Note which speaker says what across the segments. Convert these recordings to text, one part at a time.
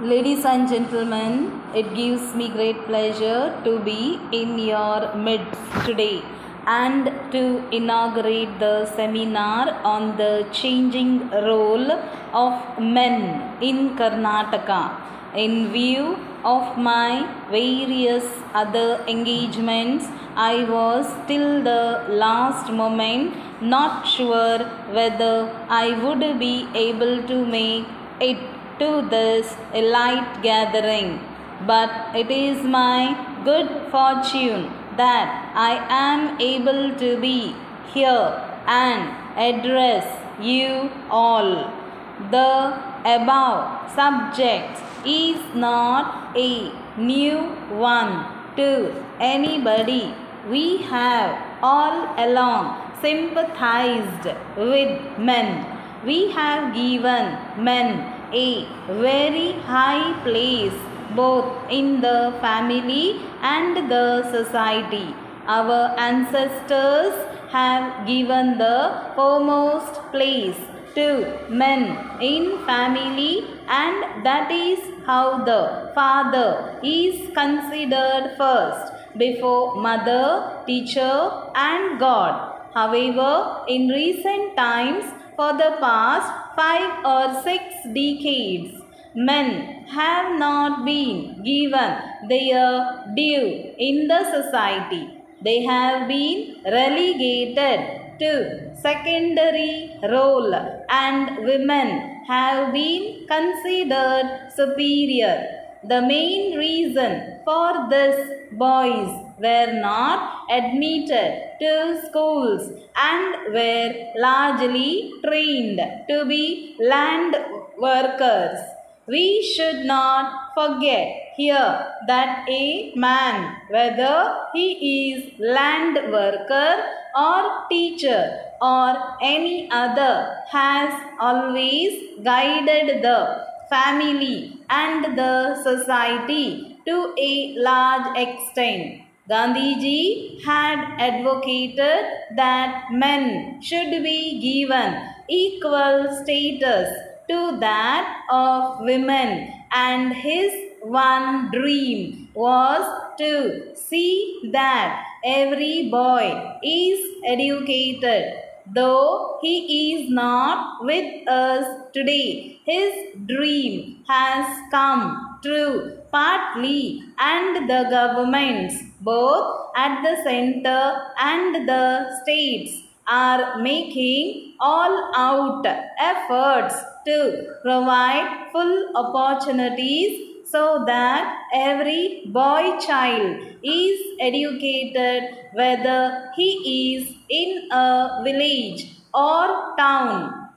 Speaker 1: Ladies and gentlemen, it gives me great pleasure to be in your midst today and to inaugurate the seminar on the changing role of men in Karnataka. In view of my various other engagements, I was till the last moment not sure whether I would be able to make it to this light gathering, but it is my good fortune that I am able to be here and address you all. The above subject is not a new one to anybody. We have all along sympathized with men. We have given men a very high place both in the family and the society. Our ancestors have given the foremost place to men in family, and that is how the father is considered first before mother, teacher and God. However, in recent times, for the past 5 or 6 decades, men have not been given their due in the society. They have been relegated to secondary role, and women have been considered superior. The main reason for this, boys were not admitted to schools and were largely trained to be land workers. We should not forget here that a man, whether he is land worker or teacher or any other, has always guided the family and the society to a large extent. Gandhiji had advocated that men should be given equal status to that of women, and his one dream was to see that every boy is educated. Though he is not with us today, his dream has come true partly, and the governments, both at the center and the states, are making all out efforts to provide full opportunities so that every boy child is educated, whether he is in a village or town.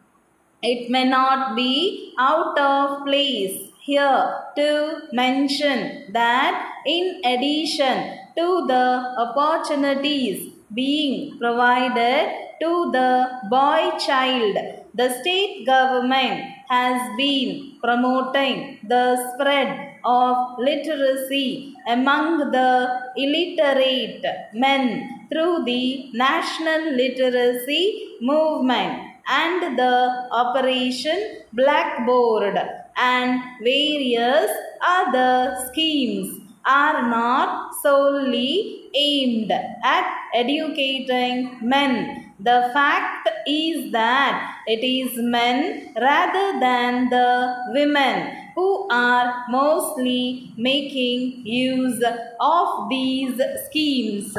Speaker 1: It may not be out of place here to mention that in addition to the opportunities being provided to the boy child, the state government has been promoting the spread of literacy among the illiterate men through the National Literacy Movement and the Operation Blackboard and various other schemes are not solely aimed at educating men. The fact is that it is men rather than the women who are mostly making use of these schemes.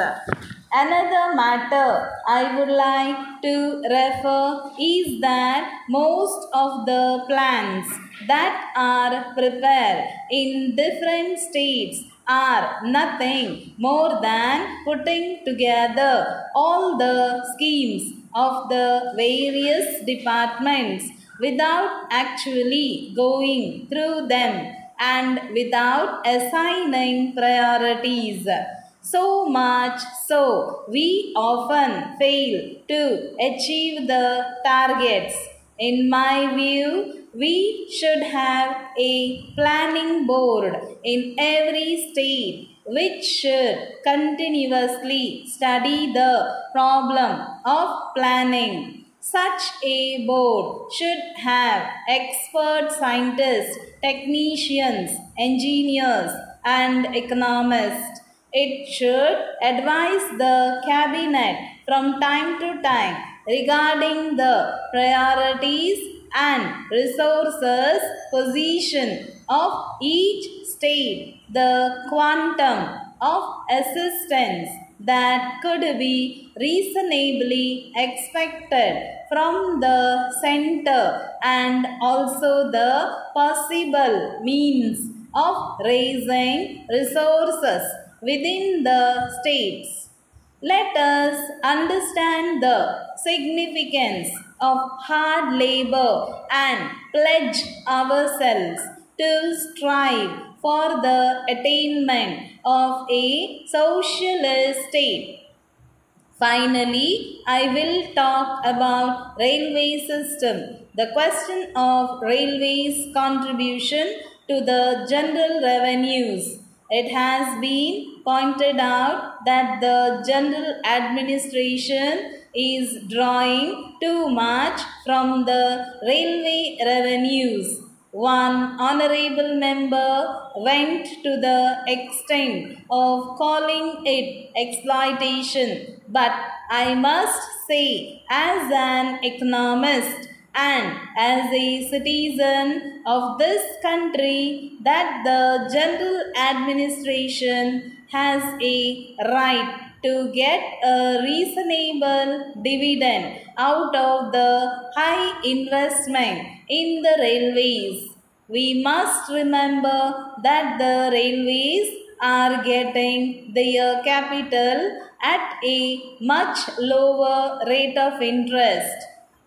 Speaker 1: Another matter I would like to refer is that most of the plans that are prepared in different states are nothing more than putting together all the schemes of the various departments without actually going through them and without assigning priorities. So much so, we often fail to achieve the targets. In my view, we should have a planning board in every state which should continuously study the problem of planning. Such a board should have expert scientists, technicians, engineers, and economists. It should advise the cabinet from time to time regarding the priorities and resources position of each state, the quantum of assistance that could be reasonably expected from the center, and also the possible means of raising resources within the states. Let us understand the significance of hard labor and pledge ourselves to strive for the attainment of a socialist state. Finally, I will talk about railway system. The question of railways contribution to the general revenues. It has been pointed out that the general administration is drawing too much from the railway revenues. One honorable member went to the extent of calling it exploitation, but I must say, as an economist and as a citizen of this country, that the general administration has a right to get a reasonable dividend out of the high investment in the railways. We must remember that the railways are getting their capital at a much lower rate of interest.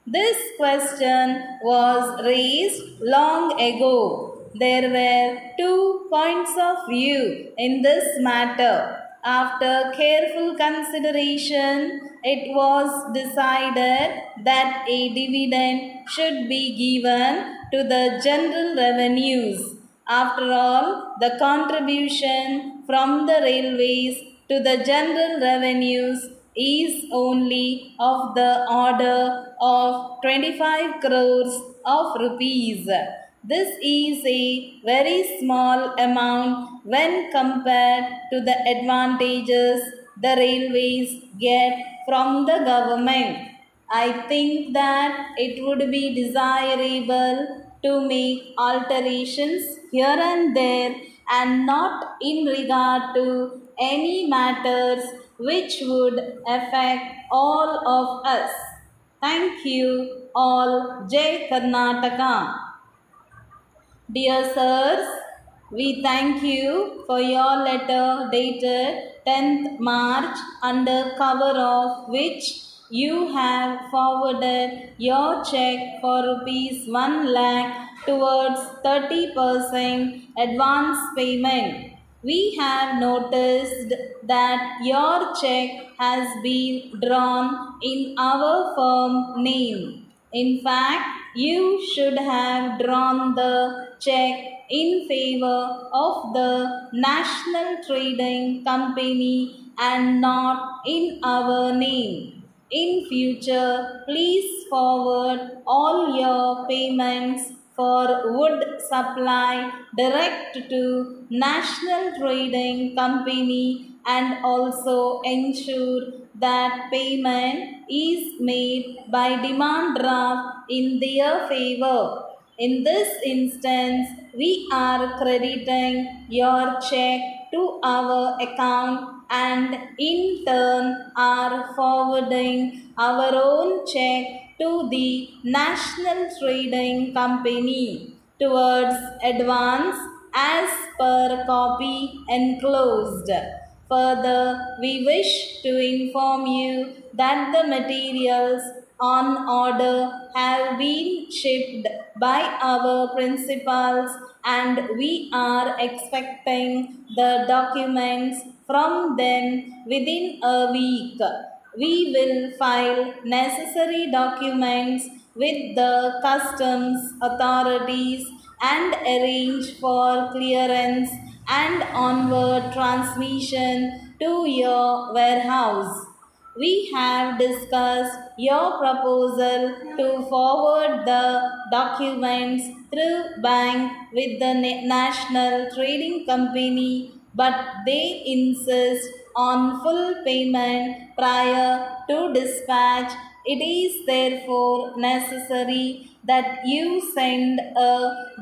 Speaker 1: This question was raised long ago. There were 2 points of view in this matter. After careful consideration, it was decided that a dividend should be given to the general revenues. After all, the contribution from the railways to the general revenues is only of the order of 25 crores of rupees. This is a very small amount when compared to the advantages the railways get from the government. I think that it would be desirable to make alterations here and there, and not in regard to any matters which would affect all of us. Thank you all. Jai Karnataka. Dear sirs, we thank you for your letter dated 10th March, under cover of which you have forwarded your check for rupees 1 lakh towards 30% advance payment. We have noticed that your check has been drawn in our firm name. In fact, you should have drawn the check in favor of the National Trading Company and not in our name. In future, please forward all your payments for wood supply direct to National Trading Company, and also ensure that payment is made by demand draft in their favor. In this instance, we are crediting your check to our account and in turn are forwarding our own check to the National Trading Company towards advance as per copy enclosed. Further, we wish to inform you that the materials on order have been shipped by our principals, and we are expecting the documents from them within a week. We will file necessary documents with the customs authorities and arrange for clearance and onward transmission to your warehouse. we have discussed your proposal to forward the documents through bank with the National Trading Company, but they insist on full payment prior to dispatch. It is therefore necessary that you send a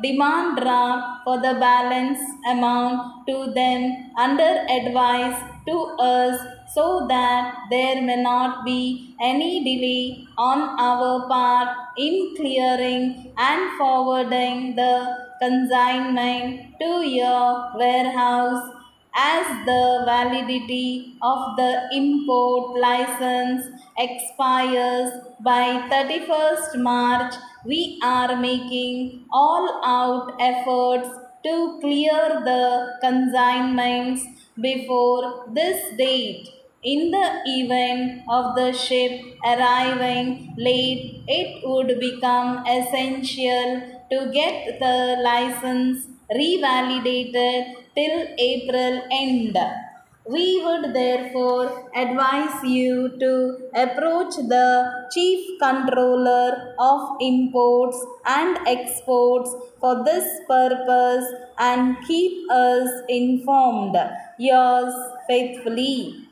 Speaker 1: demand draft for the balance amount to them under advice to us so that there may not be any delay on our part in clearing and forwarding the consignment to your warehouse. As the validity of the import license expires by 31st March, we are making all out efforts to clear the consignments before this date. In the event of the ship arriving late, it would become essential to get the license revalidated till April end. We would therefore advise you to approach the Chief Controller of Imports and Exports for this purpose and keep us informed. Yours faithfully.